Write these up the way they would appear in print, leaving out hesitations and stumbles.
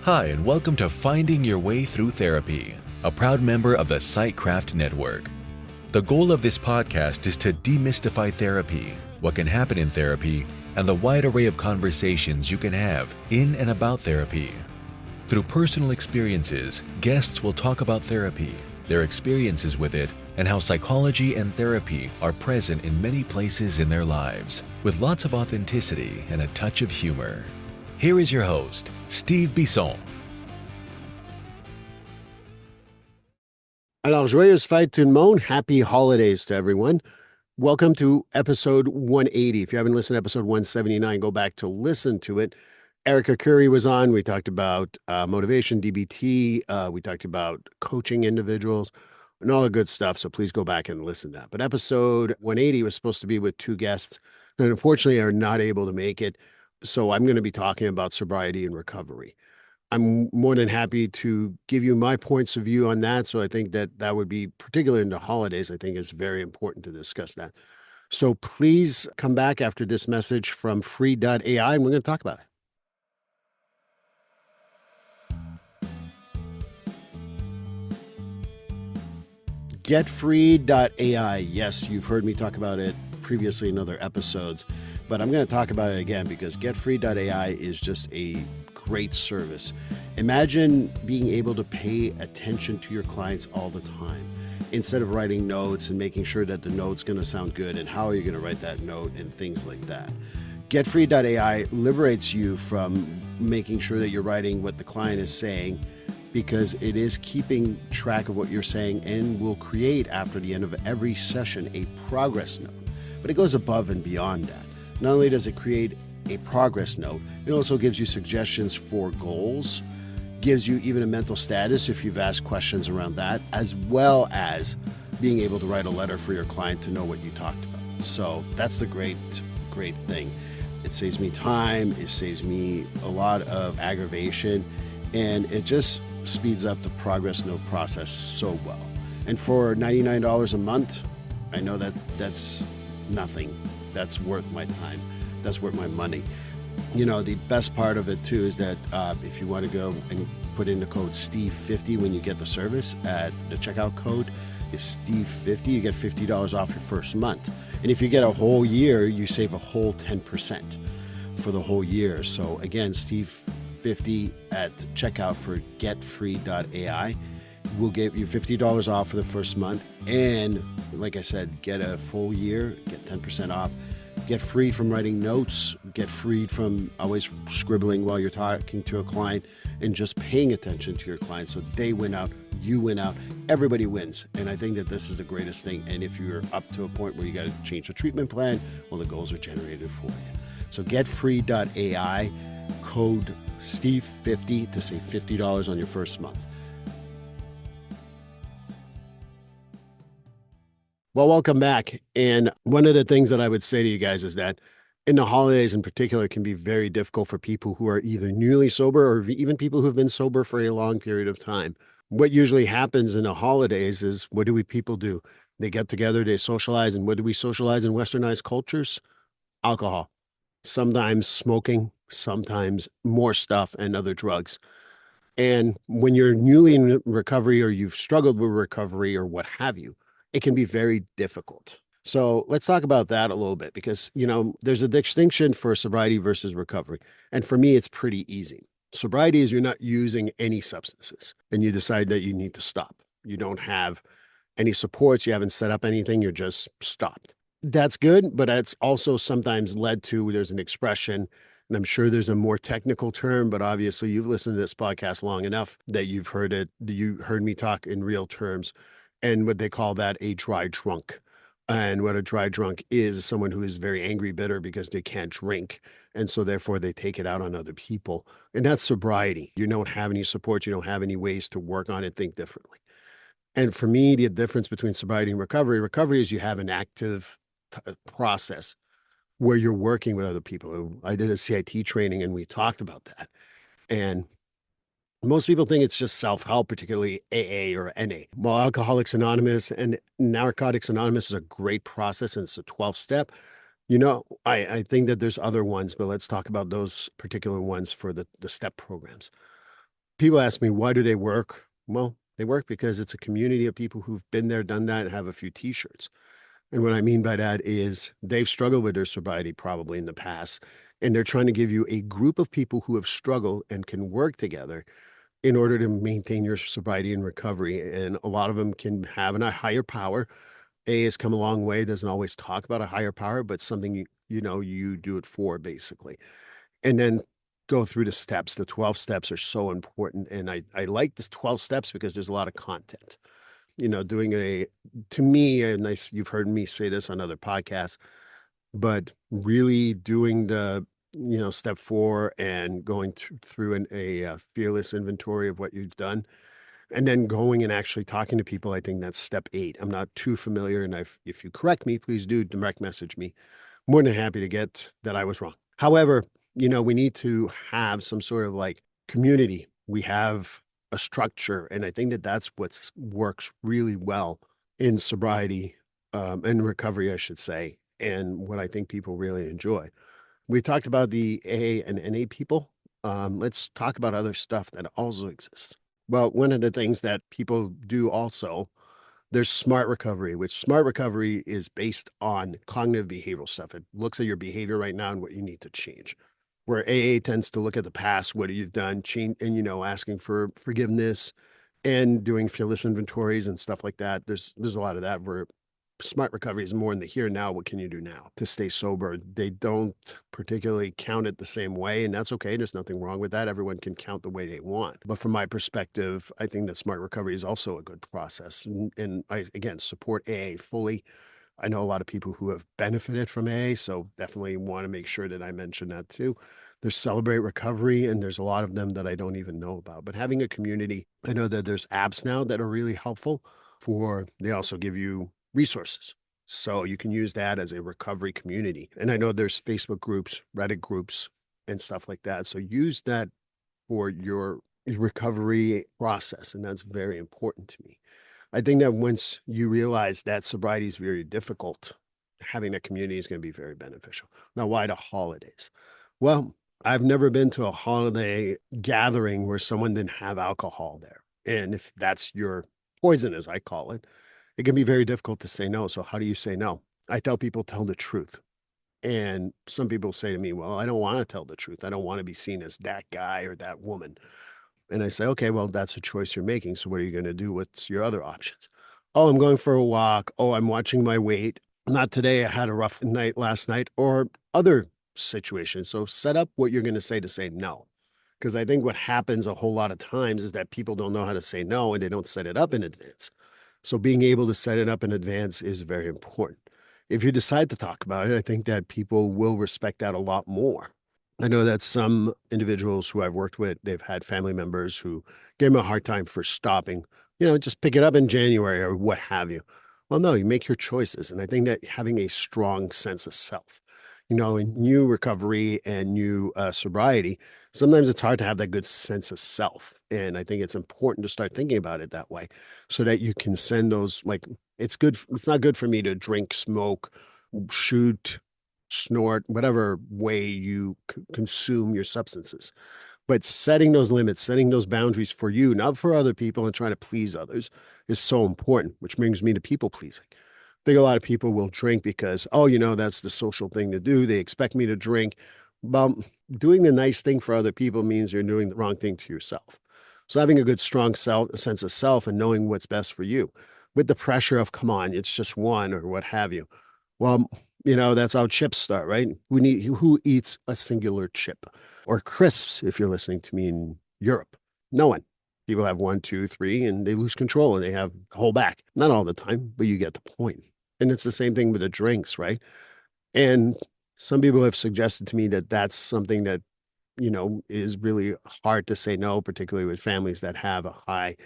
Hi, and welcome to Finding Your Way Through Therapy, a proud member of the Sightcraft Network. The goal of this podcast is to demystify therapy, what can happen in therapy, and the wide array of conversations you can have in and about therapy. Through personal experiences, guests will talk about therapy, their experiences with it, and how psychology and therapy are present in many places in their lives, with lots of authenticity and a touch of humor. Here is your host, Steve Bisson. Alors, joyous fête tout le monde. Happy holidays to everyone. Welcome to episode 180. If you haven't listened to episode 179, go back to listen to it. Erica Curry was on. We talked about motivation, DBT. We talked about coaching individuals and all the good stuff. So please go back and listen to that. But episode 180 was supposed to be with two guests that unfortunately are not able to make it. So I'm going to be talking about sobriety and recovery. I'm more than happy to give you my points of view on that. So I think that would be, particularly in the holidays, I think it's very important to discuss that. So please come back after this message from free.ai and we're going to talk about it. Getfree.ai. Yes, you've heard me talk about it previously in other episodes, but I'm going to talk about it again because Getfree.ai is just a great service. Imagine being able to pay attention to your clients all the time instead of writing notes and making sure that the note's going to sound good and how are you going to write that note and things like that. Getfree.ai liberates you from making sure that you're writing what the client is saying, because it is keeping track of what you're saying and will create, after the end of every session, a progress note. But it goes above and beyond that. Not only does it create a progress note, it also gives you suggestions for goals, gives you even a mental status if you've asked questions around that, as well as being able to write a letter for your client to know what you talked about. So that's the great thing. It saves me time, it saves me a lot of aggravation, and it just speeds up the progress note process so well. And for $99 a month, I know that's nothing. That's worth my time. That's worth my money. You know, the best part of it too is that if you want to go and put in the code Steve50 when you get the service, at the checkout code is Steve50, you get $50 off your first month. And if you get a whole year, you save a whole 10% for the whole year. So again, Steve50 at checkout for getfree.ai will give you $50 off for the first month. And like I said, get a full year, get 10% off. Get freed from writing notes, get freed from always scribbling while you're talking to a client, and just paying attention to your client so they win out, you win out, everybody wins. And I think that this is the greatest thing. And if you're up to a point where you got to change the treatment plan, well, the goals are generated for you. So getfree.ai, code Steve50 to save $50 on your first month. Well, welcome back. And one of the things that I would say to you guys is that in the holidays in particular, it can be very difficult for people who are either newly sober or even people who've been sober for a long period of time. What usually happens in the holidays is, what do people do? They get together, they socialize. And what do we socialize in westernized cultures? Alcohol, sometimes smoking, sometimes more stuff and other drugs. And when you're newly in recovery or you've struggled with recovery or what have you, it can be very difficult. So let's talk about that a little bit, because, you know, there's a distinction for sobriety versus recovery. And for me, it's pretty easy. Sobriety is you're not using any substances and you decide that you need to stop. You don't have any supports. You haven't set up anything. You're just stopped. That's good, but that's also sometimes led to, there's an expression, and I'm sure there's a more technical term, but obviously you've listened to this podcast long enough that you've heard it. You heard me talk in real terms. And what they call that a dry drunk. And what a dry drunk is someone who is very angry, bitter because they can't drink. And so therefore they take it out on other people. And that's sobriety. You don't have any support. You don't have any ways to work on it, think differently. And for me, the difference between sobriety and recovery is you have an active process where you're working with other people. I did a CIT training and we talked about that. And most people think it's just self-help, particularly AA or NA. Well, Alcoholics Anonymous and Narcotics Anonymous is a great process, and it's a 12-step. You know, I think that there's other ones, but let's talk about those particular ones for the step programs. People ask me, why do they work? Well, they work because it's a community of people who've been there, done that, and have a few t-shirts. And what I mean by that is they've struggled with their sobriety probably in the past, and they're trying to give you a group of people who have struggled and can work together in order to maintain your sobriety and recovery. And a lot of them can have a higher power. A has come a long way, doesn't always talk about a higher power, but something you do it for, basically. And then go through the steps. The 12 steps are so important. And I like this 12 steps because there's a lot of content. Doing to me, and you've heard me say this on other podcasts, but really doing the, step 4 and going through a fearless inventory of what you've done, and then going and actually talking to people. I think that's step 8. I'm not too familiar. And if you correct me, please do direct message me. More than happy to get that I was wrong. However, we need to have some sort of like community. We have a structure. And I think that that's what works really well in sobriety, and recovery, I should say, and what I think people really enjoy. We talked about the AA and NA people. Let's talk about other stuff that also exists. Well, one of the things that people do also, there's smart recovery, which smart recovery is based on cognitive behavioral stuff. It looks at your behavior right now and what you need to change. Where AA tends to look at the past, what you've done, change, and asking for forgiveness and doing fearless inventories and stuff like that. There's a lot of that, where smart recovery is more in the here and now. What can you do now to stay sober? They don't particularly count it the same way, and that's okay. There's nothing wrong with that. Everyone can count the way they want. But from my perspective, I think that smart recovery is also a good process. And I, again, support AA fully. I know a lot of people who have benefited from AA, so definitely want to make sure that I mention that too. There's Celebrate Recovery, and there's a lot of them that I don't even know about. But having a community, I know that there's apps now that are really helpful they also give you resources. So you can use that as a recovery community. And I know there's Facebook groups, Reddit groups, and stuff like that. So use that for your recovery process. And that's very important to me. I think that once you realize that sobriety is very difficult, having a community is going to be very beneficial. Now, why the holidays? Well, I've never been to a holiday gathering where someone didn't have alcohol there. And if that's your poison, as I call it can be very difficult to say no. So how do you say no? I tell people, tell the truth. And some people say to me, well, I don't want to tell the truth. I don't want to be seen as that guy or that woman. And I say, okay, well, that's a choice you're making. So what are you going to do? What's your other options? Oh, I'm going for a walk. Oh, I'm watching my weight. Not today. I had a rough night last night, or other situations. So set up what you're going to say no. Because I think what happens a whole lot of times is that people don't know how to say no, and they don't set it up in advance. So being able to set it up in advance is very important. If you decide to talk about it, I think that people will respect that a lot more. I know that some individuals who I've worked with, they've had family members who gave them a hard time for stopping, just pick it up in January or what have you. Well, no, you make your choices. And I think that having a strong sense of self, in new recovery and new sobriety, sometimes it's hard to have that good sense of self. And I think it's important to start thinking about it that way so that you can send those, like, it's good. It's not good for me to drink, smoke, shoot, snort, whatever way you consume your substances. But setting those limits, setting those boundaries for you, not for other people, and trying to please others is so important, which brings me to people pleasing. I think a lot of people will drink because, oh, that's the social thing to do. They expect me to drink. Well, doing the nice thing for other people means you're doing the wrong thing to yourself. So having a good, strong sense of self and knowing what's best for you with the pressure of, come on, it's just one or what have you. Well, that's how chips start, right? Who eats a singular chip, or crisps if you're listening to me in Europe? No one. People have one, two, three, and they lose control and they have the whole back. Not all the time, but you get the point. And it's the same thing with the drinks, right? And some people have suggested to me that that's something that, is really hard to say no, particularly with families that have a high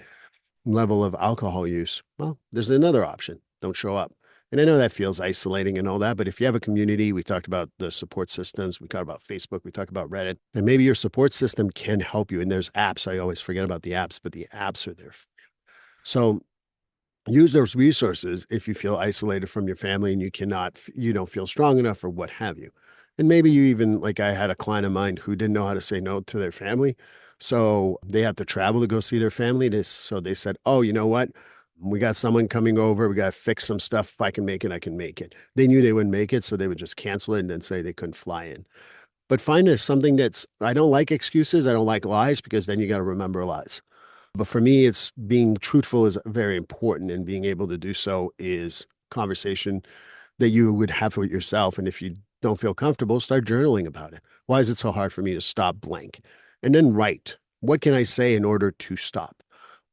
level of alcohol use. Well, there's another option. Don't show up. And I know that feels isolating and all that, but if you have a community, we talked about the support systems, we talked about Facebook, we talked about Reddit, and maybe your support system can help you. And there's apps. I always forget about the apps, but the apps are there for you. So use those resources if you feel isolated from your family and you don't feel strong enough or what have you. And maybe you even, like I had a client of mine who didn't know how to say no to their family. So they have to travel to go see their family. So they said, oh, you know what? We got someone coming over. We got to fix some stuff. If I can make it, I can make it. They knew they wouldn't make it, so they would just cancel it and then say they couldn't fly in. But find something I don't like excuses. I don't like lies because then you got to remember lies. But for me, it's being truthful is very important, and being able to do so is conversation that you would have with yourself. And if you don't feel comfortable, start journaling about it. Why is it so hard for me to stop blank? And then write. What can I say in order to stop?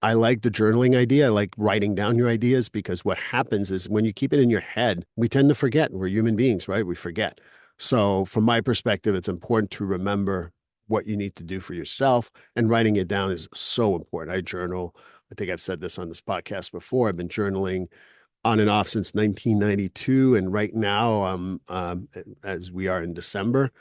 I like the journaling idea. I like writing down your ideas because what happens is when you keep it in your head, we tend to forget. We're human beings, right? We forget. So, from my perspective, it's important to remember what you need to do for yourself, and writing it down is so important. I journal. I think I've said this on this podcast before. I've been journaling on and off since 1992. And right now, as we are in December,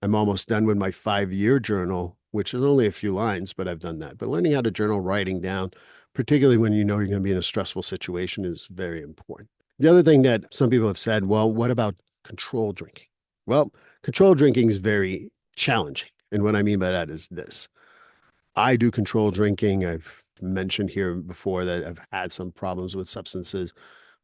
I'm almost done with my 5-year journal, which is only a few lines, but I've done that. But learning how to journal, writing down, particularly when you know you're going to be in a stressful situation, is very important. The other thing that some people have said, well, what about control drinking? Well, control drinking is very challenging. And what I mean by that is this. I do control drinking. I've mentioned here before that I've had some problems with substances.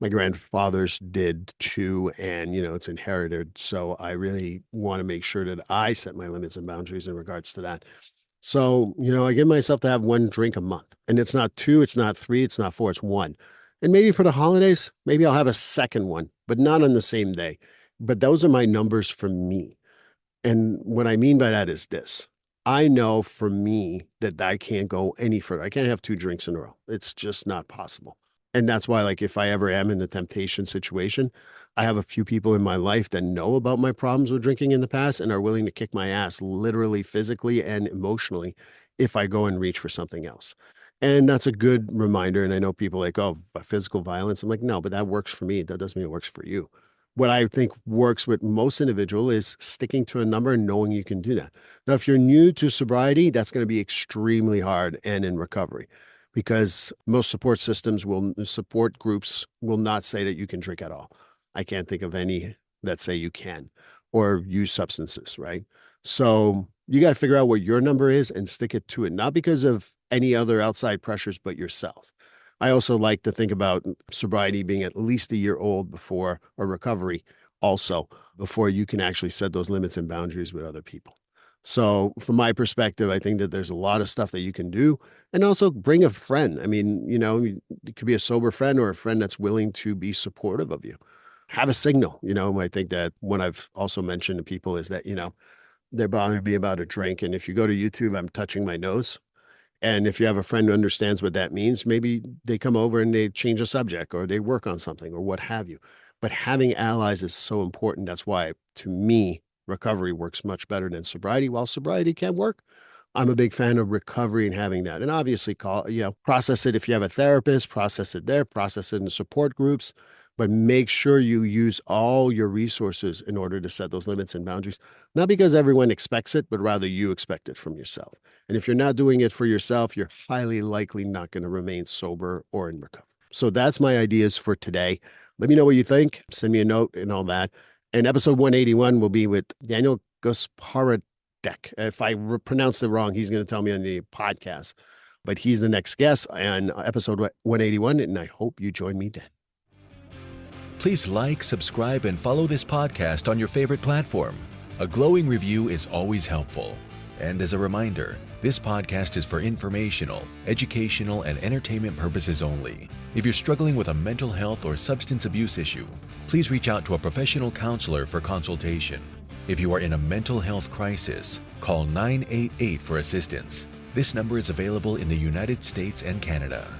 My grandfathers did too, and it's inherited. So I really want to make sure that I set my limits and boundaries in regards to that. So, I give myself to have one drink a month, and it's not two, it's not three, it's not four, it's one. And maybe for the holidays, maybe I'll have a second one, but not on the same day. But those are my numbers for me. And what I mean by that is this. I know for me that I can't go any further. I can't have 2 drinks in a row. It's just not possible. And that's why, like, if I ever am in a temptation situation, I have a few people in my life that know about my problems with drinking in the past and are willing to kick my ass literally, physically, and emotionally if I go and reach for something else. And that's a good reminder. And I know people like, oh, physical violence. I'm like, no, but that works for me. That doesn't mean it works for you. What I think works with most individual is sticking to a number and knowing you can do that. Now, if you're new to sobriety, that's going to be extremely hard and in recovery, because most support groups will not say that you can drink at all. I can't think of any that say you can or use substances, right? So you got to figure out what your number is and stick it to it, not because of any other outside pressures, but yourself. I also like to think about sobriety being at least a year old before, or recovery also, before you can actually set those limits and boundaries with other people. So from my perspective, I think that there's a lot of stuff that you can do, and also bring a friend. I mean, it could be a sober friend or a friend that's willing to be supportive of you. Have a signal. I think that what I've also mentioned to people is that, they're bothering me about a drink. And if you go to YouTube, I'm touching my nose. And if you have a friend who understands what that means, maybe they come over and they change a subject or they work on something or what have you. But having allies is so important. That's why, to me, recovery works much better than sobriety. While sobriety can work, I'm a big fan of recovery and having that. And obviously, process it if you have a therapist, process it there, process it in the support groups. But make sure you use all your resources in order to set those limits and boundaries, not because everyone expects it, but rather you expect it from yourself. And if you're not doing it for yourself, you're highly likely not going to remain sober or in recovery. So that's my ideas for today. Let me know what you think. Send me a note and all that. And episode 181 will be with Daniel Gospardek. If I pronounced it wrong, he's going to tell me on the podcast. But he's the next guest on episode 181, and I hope you join me then. Please like, subscribe, and follow this podcast on your favorite platform. A glowing review is always helpful. And as a reminder, this podcast is for informational, educational, and entertainment purposes only. If you're struggling with a mental health or substance abuse issue, please reach out to a professional counselor for consultation. If you are in a mental health crisis, call 988 for assistance. This number is available in the United States and Canada.